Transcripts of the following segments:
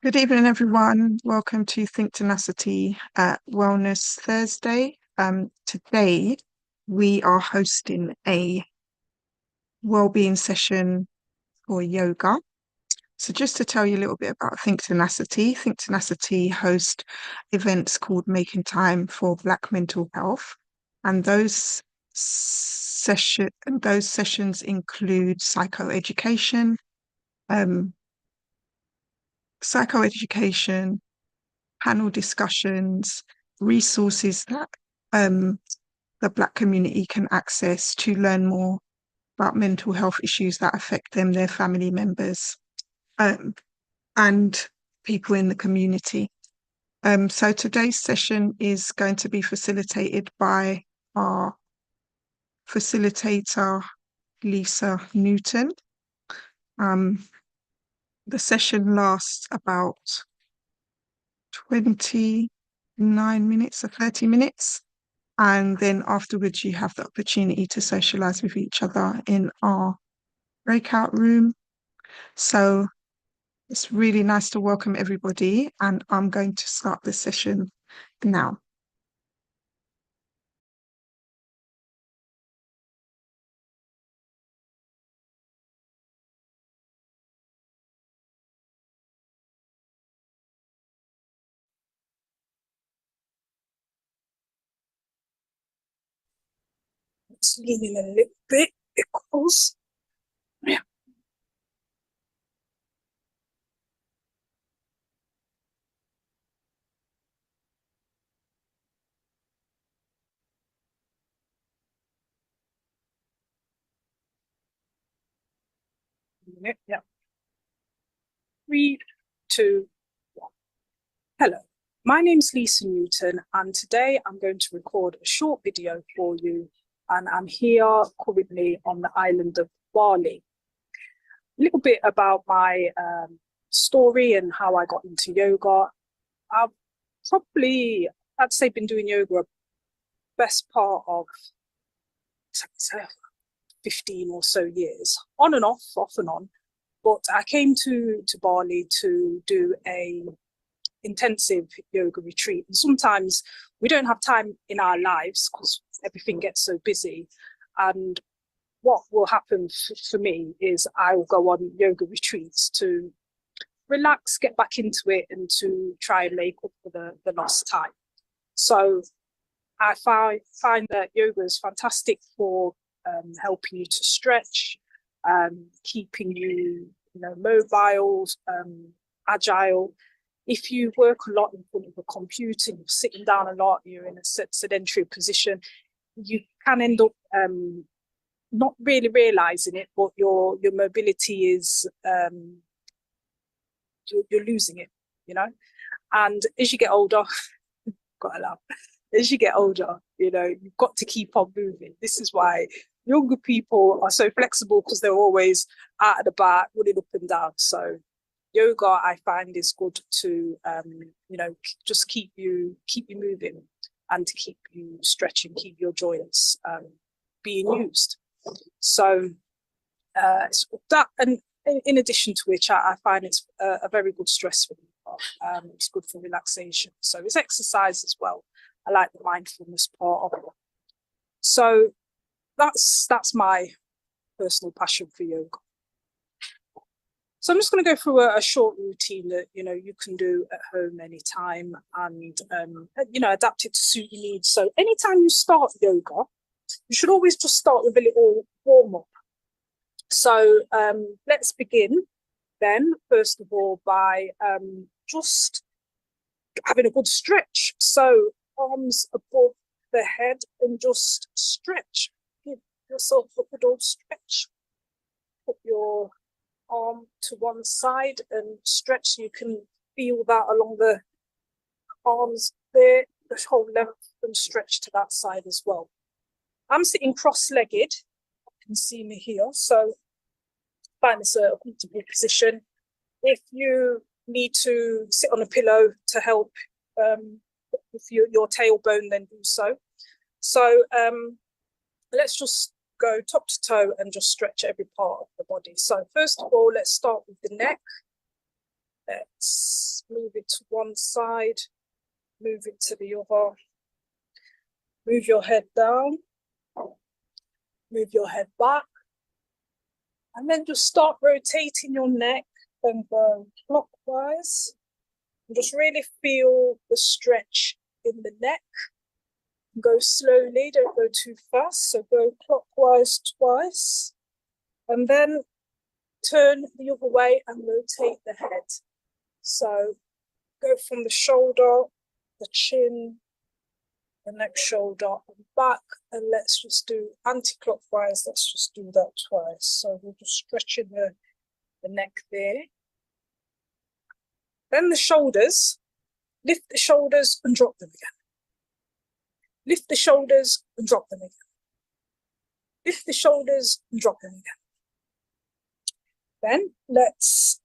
Good evening, everyone. Welcome to Think Tenacity Wellness Thursday. Today, we are hosting a well-being session for yoga. So just to tell you a little bit about Think Tenacity host events called Making Time for Black Mental Health. And those sessions include um, psychoeducation, panel discussions, resources that the Black community can access to learn more about mental health issues that affect them, their family members, um, and people in the community. So today's session is going to be facilitated by our facilitator, Lisa Newton. The session lasts about 29 minutes or 30 minutes. And then afterwards, you have the opportunity to socialize with each other in our breakout room. So it's really nice to welcome everybody. And I'm going to start the session now. It's leaning a little bit because yeah. Yeah. 3, 2, 1. Hello, my name's Lisa Newton, and today I'm going to record a short video for you. And I'm here currently on the island of Bali. A little bit about my story and how I got into yoga. I've probably, I'd say, been doing yoga best part of 15 or so years, on and off and on. But I came to Bali to do a intensive yoga retreat. And sometimes we don't have time in our lives because everything gets so busy. And what will happen for me is I will go on yoga retreats to relax, get back into it, and to try and make up for the lost time. So I find that yoga is fantastic for helping you to stretch, keeping you, mobile, agile. If you work a lot in front of a computer, you're sitting down a lot, you're in a sedentary position, you can end up not really realizing it, but your mobility is you're losing it, And as you get older, got to laugh. As you get older, you've got to keep on moving. This is why younger people are so flexible, because they're always out at the back, running up and down. So yoga, I find, is good to just keep you moving and to keep you stretching, keep your joints being used. So that, and in addition to which, I find it's a very good stress reliever. It's good for relaxation. So it's exercise as well. I like the mindfulness part of it. So that's my personal passion for yoga. So I'm just going to go through a short routine that you can do at home anytime, and adapt it to suit your needs. So anytime you start yoga, you should always just start with a little warm up. So let's begin then, first of all, by just having a good stretch. So arms above the head and just stretch. Give yourself a good old stretch. Put your arm to one side and stretch. You can feel that along the arms there, the whole length, and stretch to that side as well. I'm sitting cross-legged. You can see me here. So find this a comfortable position. If you need to sit on a pillow to help with your tailbone, then do so. So let's just go top to toe and just stretch every part of the body. So first of all, let's start with the neck. Let's move it to one side, move it to the other. Move your head down, move your head back, and then just start rotating your neck and go clockwise. And just really feel the stretch in the neck. Go slowly, don't go too fast. So go clockwise twice, and then turn the other way and rotate the head. So go from the shoulder, the chin, the next shoulder and back, and let's just do anti-clockwise. Let's just do that twice. So we're just stretching the neck there. Then the shoulders, lift the shoulders and drop them again. Lift the shoulders and drop them again. Lift the shoulders and drop them again. Then let's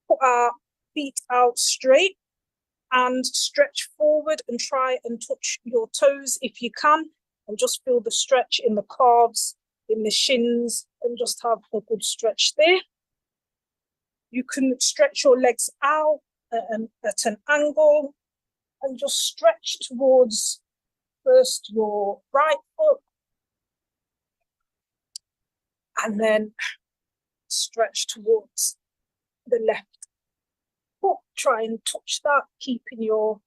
put our feet out straight and stretch forward and try and touch your toes if you can, and just feel the stretch in the calves, in the shins, and just have a good stretch there. You can stretch your legs out at an angle and just stretch towards first your right foot and then stretch towards the left foot. Try and touch that, keeping your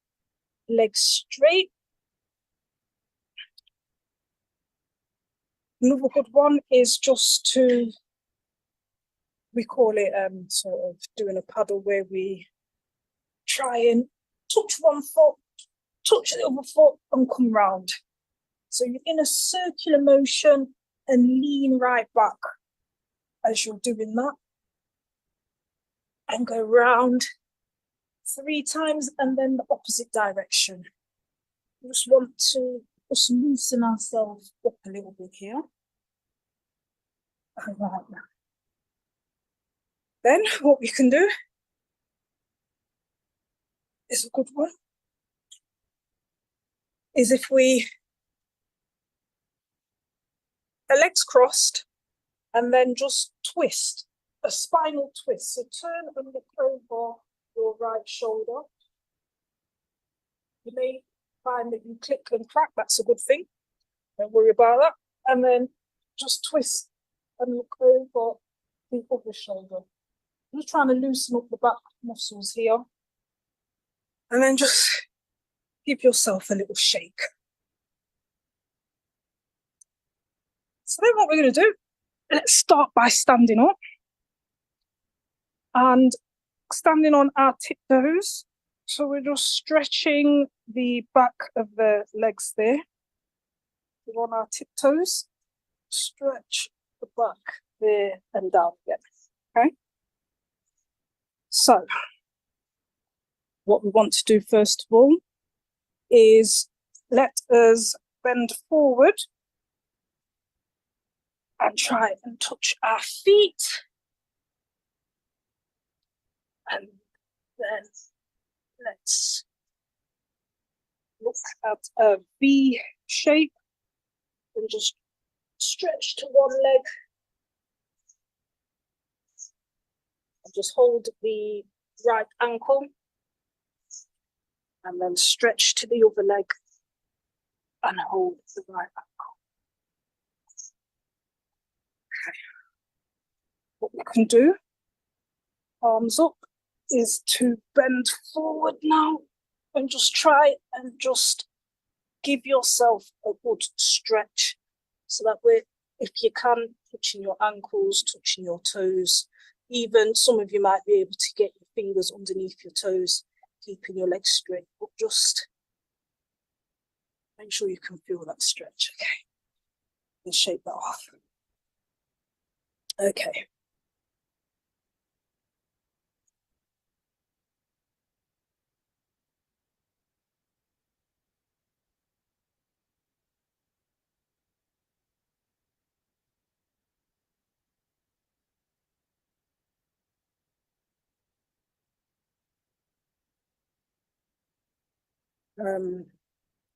legs straight. Another good one is just to, we call it sort of doing a paddle, where we try and touch one foot, touch the other foot and come round. So you're in a circular motion and lean right back as you're doing that. And go round 3 times and then the opposite direction. We just want to just loosen ourselves up a little bit here. All right. Then what we can do is a good one. Is if we, the legs crossed, and then just twist, a spinal twist. So turn and look over your right shoulder. You may find that you click and crack, that's a good thing. Don't worry about that. And then just twist and look over the other shoulder. I'm just trying to loosen up the back muscles here. And then just give yourself a little shake. So then what we're going to do, let's start by standing up. And standing on our tiptoes. So we're just stretching the back of the legs there. We're on our tiptoes. Stretch the back there and down again. Okay? So what we want to do first of all is let us bend forward and try and touch our feet. And then let's look at a V shape and just stretch to one leg. And just hold the right ankle and then stretch to the other leg and hold the right ankle. Okay. What we can do, arms up, is to bend forward now and just try and just give yourself a good stretch, so that way, if you can, touching your ankles, touching your toes, even some of you might be able to get your fingers underneath your toes, keeping your legs straight, but just make sure you can feel that stretch. Okay, and shake that off. Okay.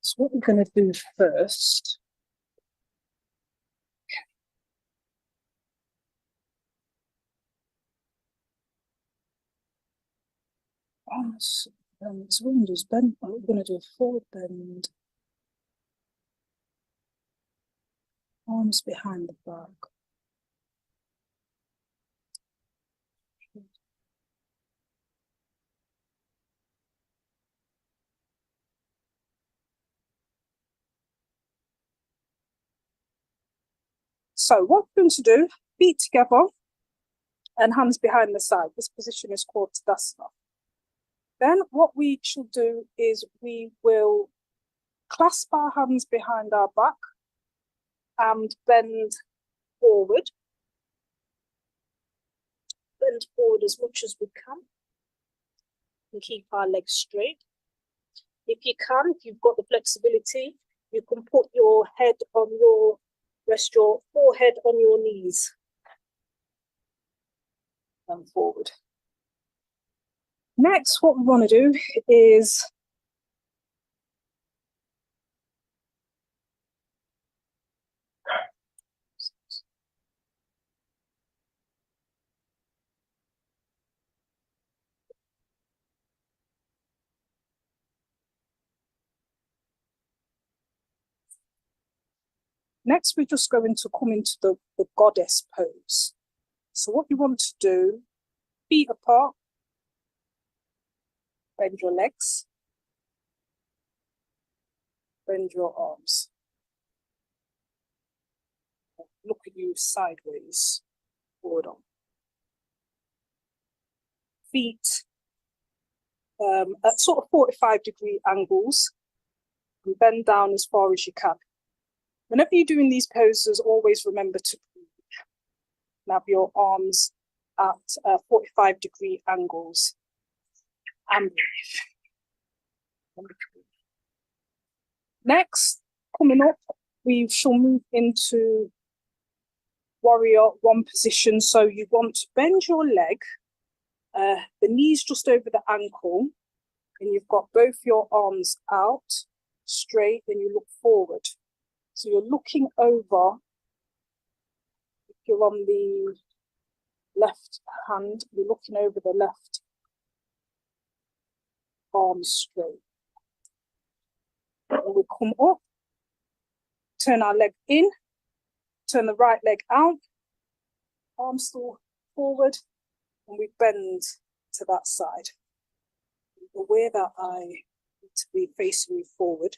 So what we're going to do first, Arms and windows bend. We're going to do a forward bend. Arms behind the back. So what we're going to do, feet together and hands behind the side. This position is called Tadasana. Then what we should do is we will clasp our hands behind our back and bend forward. Bend forward as much as we can and keep our legs straight. If you can, if you've got the flexibility, you can put your head on your, rest your forehead on your knees and forward. Next, what we want to do is we're just going to come into the goddess pose. So what you want to do, feet apart, bend your legs, bend your arms. Look at you sideways, forward on. Feet at sort of 45-degree angles and bend down as far as you can. Whenever you're doing these poses, always remember to breathe. Have your arms at 45-degree angles and breathe. Next, coming up, we shall move into warrior one position. So you want to bend your leg, the knees just over the ankle, and you've got both your arms out straight and you look forward. So you're looking over, if you're on the left hand, you're looking over the left arm straight. And we come up, turn our leg in, turn the right leg out, arm still forward, and we bend to that side. Aware that I need to be facing you forward.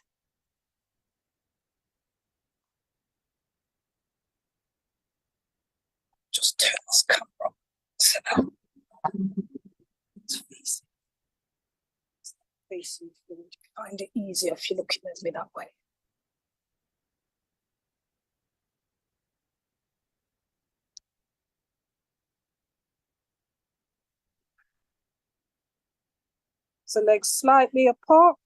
Just turn this camera so now it's facing you forward. Find it easier if you're looking at me that way. So legs slightly apart.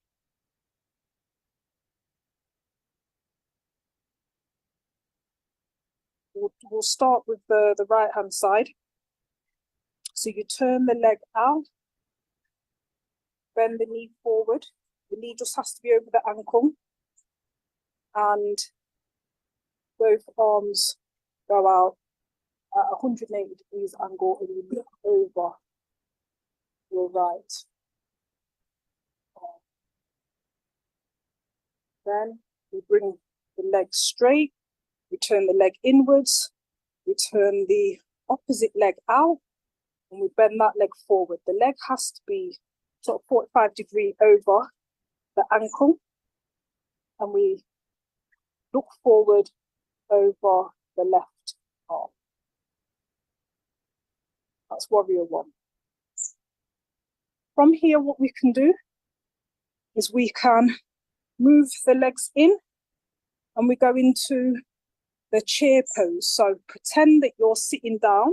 We'll start with the right hand side. So you turn the leg out, bend the knee forward. The knee just has to be over the ankle. And both arms go out at 180 degrees angle and you look over your right arm. Then we bring the leg straight, we turn the leg inwards, we turn the opposite leg out, and we bend that leg forward. The leg has to be sort of 45-degree over the ankle, and we look forward over the left arm. That's warrior one. From here, what we can do is we can move the legs in and we go into the chair pose. So pretend that you're sitting down